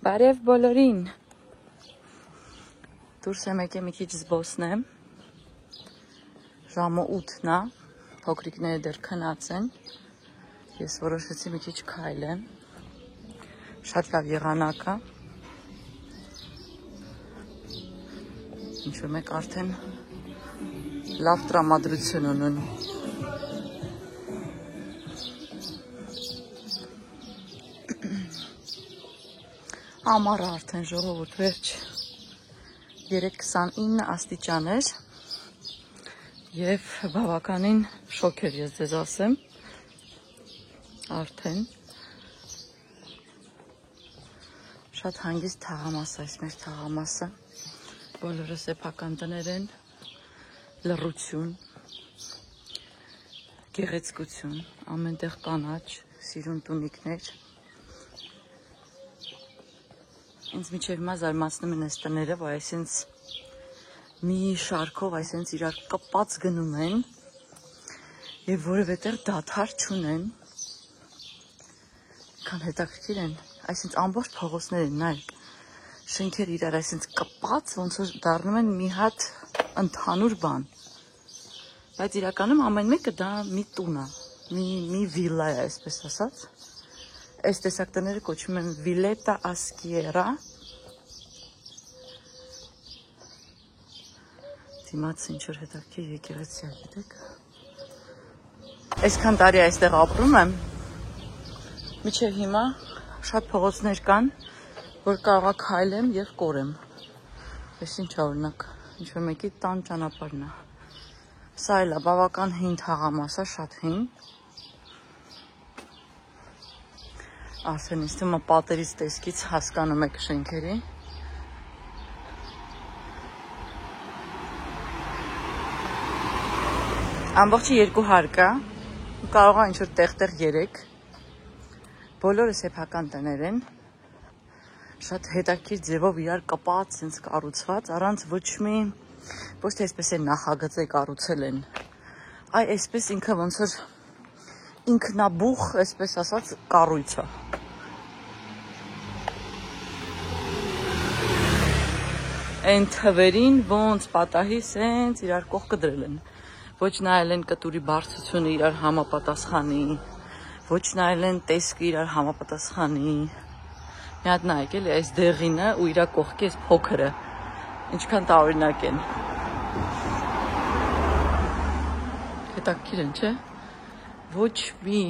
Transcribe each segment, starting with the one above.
Բարև բոլորին։ Դուրս եմ եկել մի քիչ զբոսնեմ։ Ժամը 8-ն է, փոքրիկները դեռ քնած են։ Ես որոշեցի մի քիչ քայլեմ։ Շատ լավ եղանակ է։ Ինչ-որ մեկ արդեն լավ տրամադրություն ունեն։ Ամառը արդեն ժողովուրդ վերջ 3:29 աստիճան էր և բավականին շոկ էր ես ձեզ ասեմ արդեն շատ հանգիստ թաղամաս այս մեր թաղամասը բոլորը սեփական տներ են լռություն գեղեցկություն ամենտեղ կանաչ սիրուն տունիկներ Ինձ միջև հիմա զարմացնում են այս տները, որ այսինց մի շարքով այսինց իրար կպած գնում են և որևէ տեղ դադար չունեն քան հետաքրքիր են, այսինց ամբողջ փողոցներ են, նայեք, շենքեր իրար այսինց կպած, ոնց որ դառնում են մի հատ ընդհանուր բան, բայց իրականում ամեն մեկը դա մի տուն է, մի վիլլա է, այսպես ասած Այս տեսակ տները կոչվում են Վիլետա Ասկիերա Դիմացը ինչ-որ հետաքրքիր եկեղեցի է, գիտեք Այսքան տարի այստեղ ապրում եմ Մինչև հիմա շատ փողոցներ կան, որ կարող է քայլեմ և կորեմ Այս ինչ է օրինակ, ինչ-որ մեկի տան ճանապարհն է Սա էլ է բավական հին թաղամաս է, շատ հին Արդեն ինձ թվում է պատերից տեսքից հասկանում եք շենքերի Ամբողջը 2 հարկ է կարող է ինչ-որ տեղ-տեղ 3 բոլորը սեփական տներ են շատ հետաքրքիր ձևով իրար կպած ինձ կառուցված առանց ոչ թե այսպես են նախագծել կառուցել են այ այսպես ինքը ոնց որ ինքնաբուխ, այսպես ասած, կառույց է Այն թվերին ոնց պատահի սենց իրար կողքը դրել են Ոչ նայել են կտուրի բարձրությունը իրար համապատասխանի Ոչ նայել են տեսքը իրար համապատասխանի Մի հատ նայեք էլի այս դեղինը ու իրա կողքի այս փոքրը Ինչքան տարօրինակ են Հետաքրքիր են, չէ՞։ Ոչ մի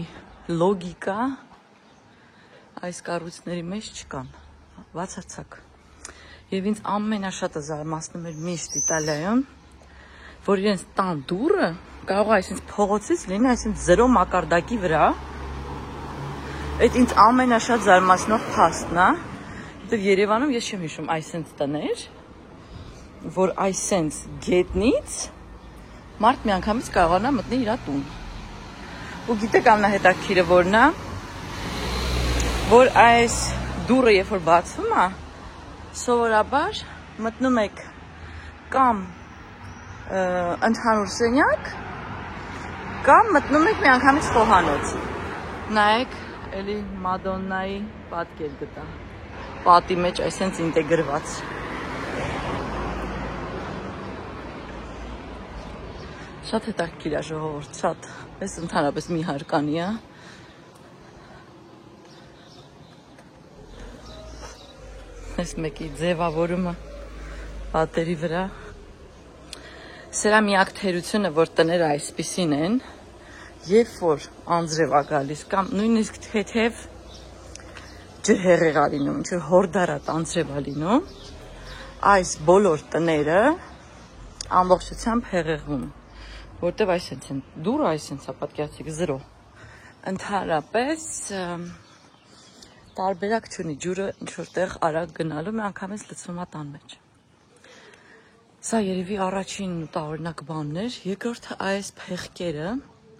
լոգիկա այս կառույցների մեջ չկան, բացարձակ Եվ ինձ ամենաշատը զարմացնում էր միշտ Իտալիայում, որ իրենց տան դուռը կարող է այսինչ փողոցից լինի, այսինչ 0 մակարդակի վրա Այդ ինձ ամենաշատ զարմացնող փաստն է, որտեղ Երևանում ես չեմ հիշում այսինչ տներ, որ այսինչ գետնից մարդ միանգամից կարողանա մտնել իր տուն Ու գիտեք ամենահետաքրքիրը որն է, որ այս դուռը երբ որ բացվում է, սովորաբար մտնում եք կամ ընդհանուր սենյակ, կամ մտնում եք միանգամից խոհանոց։ Նայեք, էլի Մադոննայի պատկեր գտա, պատի մեջ այսենց ինտեգրված։ Շատ հետաքրքիր է ժողովուրդ, շատ, այս ընդհանրապես մի հարկանի է Այս մեկի ձևավորումը պատերի վրա Սրա միակ թերությունը, որ տները այսպիսին են, երբ որ անձրև է գալիս կամ նույնիսկ թեթև ջրհեղեղ է լինում, ինչ-որ հորդարատ անձրև է լինում, այս բոլոր տները ամբողջությամբ հեղեղվում Որտև այսենց են, դուրը այսենց է պատկերացիք 0 Ընդհանրապես տարբերակ չունի ջուրը ինչ-որ տեղ արագ գնալու մի անգամից լցվում է տան մեջ Սա երևի առաջին տարօրինակ բանն էր, երկրորդը այս փեղկերը,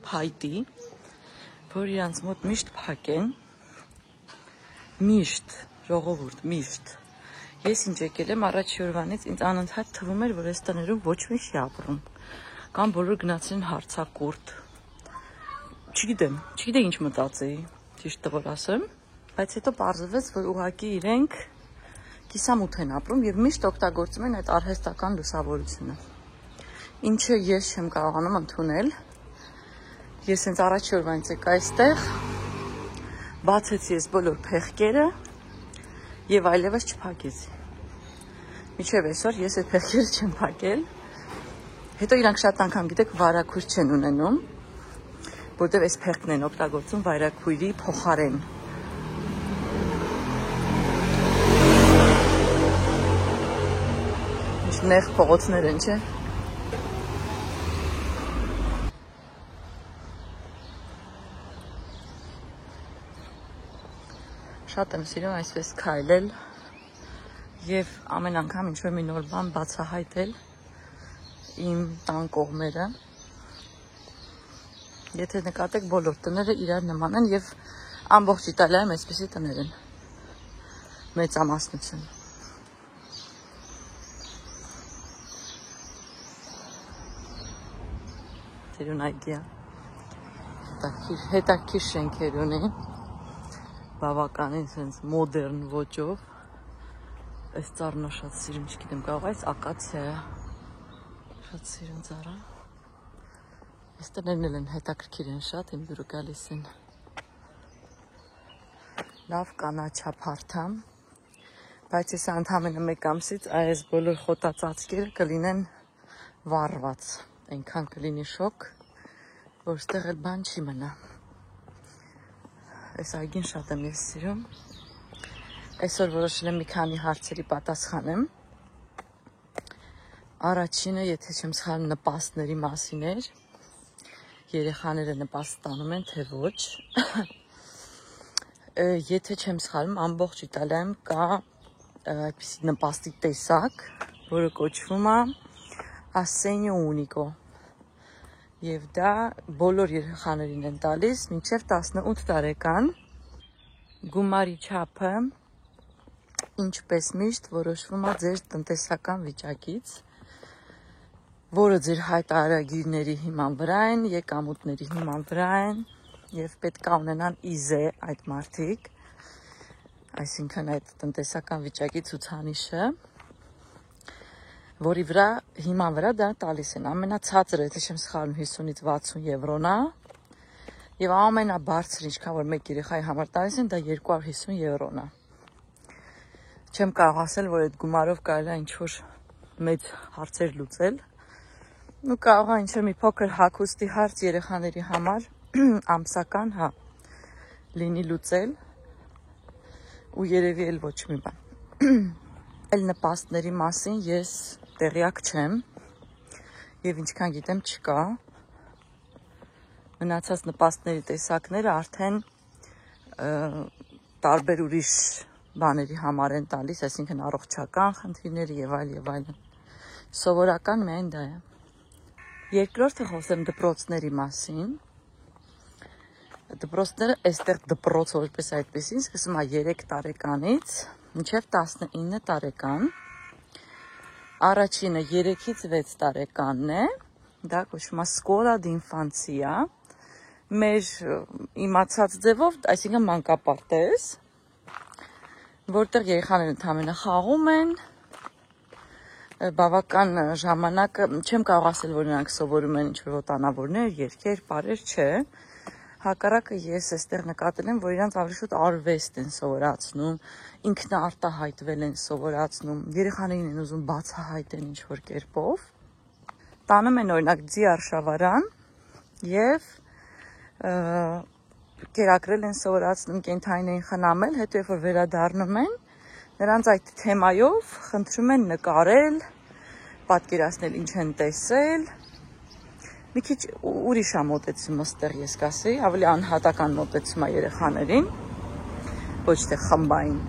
փայտի, որ իրանց մոտ միշտ փակ են, միշտ, ժողովուրդ, միշտ Ես ինչ եկել եմ առաջի օրվանից ինձ անընդհատ թվում էր, որ այս տներում ոչ մի չի ապրում Կամ բոլոր գնացին հարցակուրտ Չգիտեմ ինչ մտածեի, ճիշտ տվոր ասեմ Բայց հետո պարզվեց, որ ուղղակի իրենք կիսամութ են ապրում եւ միշտ օգտագործում են այդ արհեստական լուսավորությունը։ Ինչը ես չեմ կարողանում ընդունել։ Ես հենց առաջի օրվանից եկա այստեղ, բացեցի ես բոլոր փեղկերը եւ այլևս չփակեցի։ Մինչեւ այսօր ես այդ փեղկերը չեմ փակել։ Հետո իրանք շատ անգամ գիտեք վարակույր չեն ունենում, որտեղ այս փեղկն են օգտագործում վարակույրի փոխարեն։ Նեղ փողոցներ են, չէ՞։ Շատ եմ սիրում այսպես քայլել եւ ամեն անգամ ինչ-որ մի նոր բան բացահայտել իմ տան կողմերը։ Եթե նկատեք, բոլոր տները իրար նման են եւ ամբողջ Իտալիայում այսպիսի տներ են։ Մեծամասնություն։ Այդիա հետաքրքիր շենքեր ունի, բավականին sense մոդեռն ոճով, այս ծառն շատ սիրում, չգիտեմ, կարող այս ակացիա, շատ սիրում ծառը, այս տներն էլ են հետաքրքիր են շատ, իմ դուրը գալիս են, լավ կանաչափարթամ, բայց ես ընդամենը մեկ ամսից այս բոլոր խոտածածկերը կլինեն վառված, այնքան կլինի շոկ, որ ստեղ էլ բան չի մնա։ Այս այգին շատ եմ ես սիրում։ Այսօր որոշել եմ մի քանի հարցերի պատասխանեմ։ Առաջինը, եթե չեմ սխալվում, նպաստների մասին էր։ Երեխաները նպաստ ստանում են, թե ոչ։ Եթե չեմ սխալվում, ամբողջ Իտալիայում կա այդպիսի նպաստի տեսակ, որը կոչվում է Assegno Unico։ Եվ դա բոլոր երեխաներին են տալիս մինչև 18 տարեկան։ Գումարի չափը ինչպես միշտ որոշվում է ձեր տնտեսական վիճակից, որը ձեր հայտարարագիրների հիման վրա են, եկամուտների հիման վրա են եւ պետք է ունենան իզե այդ մարդիկ, այսինքն այդ տնտեսական վիճակի ցուցանիշը, որի վրա հիման վրա դա տալիս են ամենացածրը, եթե չեմ սխալվում 50-ից 60 եվրոն է, եւ ամենաբարձր ինչքան որ մեկ երեխայի համար տալիս են, դա 250 եվրոն է։ Չեմ կարող ասել, որ այդ գումարով կարելի է ինչ-որ մեծ հարցեր լուծել, ու կարող է ինչ-որ մի փոքր հագուստի հարց երեխաների համար ամսական, հա, լինի լուծել, ու երևի էլ ոչ մի բան։ Այլ նպաստների մասին ես տեղյակ չեմ եւ ինչքան գիտեմ չկա։ Մնացած նպաստների տեսակները արդեն տարբեր ուրիշ բաների համար են տալիս, այսինքն առողջական խնդիրների եւ այլն։ Սովորական միայն դա է։ Երկրորդը խոսեմ դպրոցների մասին։ Դպրոցները այստեղ դպրոց որպես այդպեսին սկսում է 3 տարեկանից մինչև 19 տարեկան։ Առաջինը 3-ից 6 տարեկանն է, դա կոչվում է Scuola d'Infanzia, մեր իմացած ձևով, այսինքն մանկապարտեզ, որտեղ երեխաները ընդամենը խաղում են, բավական ժամանակը, չեմ կարող ասել, որ նրանք սովորում են ինչ-որ ոտանավորներ, երգեր, պարեր, չէ, հակառակը ես այստեղ նկատել եմ, որ իրանց ավելի շուտ արվեստ են սովորացնում, ինքնաարտահայտվել են սովորացնում, երեխաներին են ուզում բացահայտեն ինչ-որ կերպով։ Տանում են օրինակ ձի արշավարան եւ կերակրել են սովորացնում կենդանիներին խնամել, հետո երբ որ վերադառնում են, նրանց այդ թեմայով խնդրում են նկարել, պատկերացնել ինչ են տեսել։ Մի քիչ ուրիշ է մոտեցումը ստեղ ես կասեի, ավելի անհատական մոտեցում է երեխաներին, ոչ թե խմբային։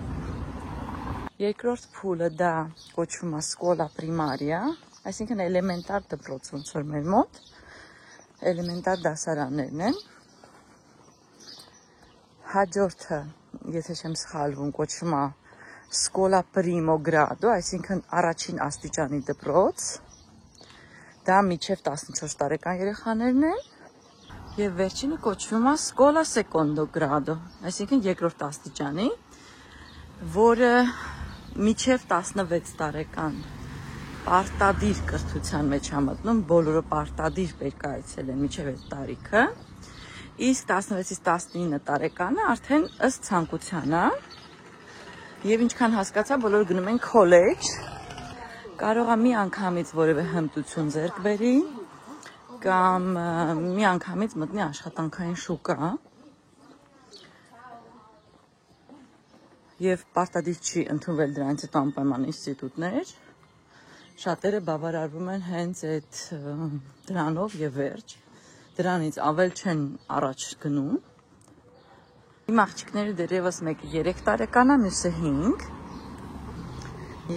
Երկրորդ փուլը դա կոչվում է Scuola Primaria, այսինքն էլեմենտար դպրոց, ոնց որ մեր մոտ, էլեմենտար դասարաններն են։ Հաջորդը, եթե չեմ սխալվում, կոչվում է Scuola Primo Grado, այսինքն առաջին աստիճանի դպրոց։ Դա միջև 14 տարեկան երեխաներն են, Եվ վերջինը կոչվում է Scuola Secondo Grado, այսինքն երկրորդ աստիճանի, որը միջև 16 տարեկան պարտադիր կրթության մեջ համատնում, բոլորը պարտադիր պետք է այցելեն միջև այդ տարիքը, իսկ 16-ից 19 տարեկանը արդեն ըստ ցանկության է, եւ ինչքան հասկացա, բոլորը գնում են քոլեջ, կարող է մի անգամից որևէ հմտություն ձեռք բերի, կամ մի անգամից մտնի աշխատանքային շուկա, եւ պարտադիր չի ընդունվել դրանից հետո անպայման ինստիտուտներ, շատերը բավարարվում են հենց այդ դրանով եւ վերջ, դրանից ավել չեն առաջ գնում։ Իմ աղջիկները դեռևս մեկը 3 տարեկան է, մյուսը 5,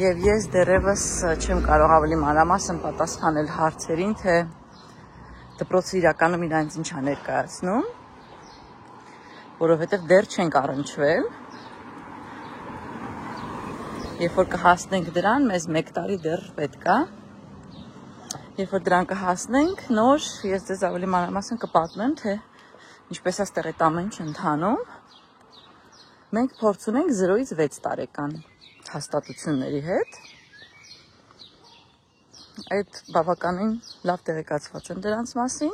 եւ ես դեռևս չեմ կարող ավելի մանրամասն պատասխանել հարցերին, թե դպրոցը իրականում իրանց ինչ է ներկայացնում, որովհետեւ դեռ չենք առնչվել։ Երբ որ կհասնենք դրան, մեզ 1 տարի դեռ պետք է։ Երբ որ դրան կհասնենք, նոր ես ձեզ ավելի մանրամասն կպատմեմ, թե ինչպես է ստեղ այդ ամեն ինչ ընթանում։ Մենք փորձում ենք 0-ից 6 տարեկան հաստատությունների հետ։ Այդ բավականին լավ տեղեկացված եմ դրանց մասին։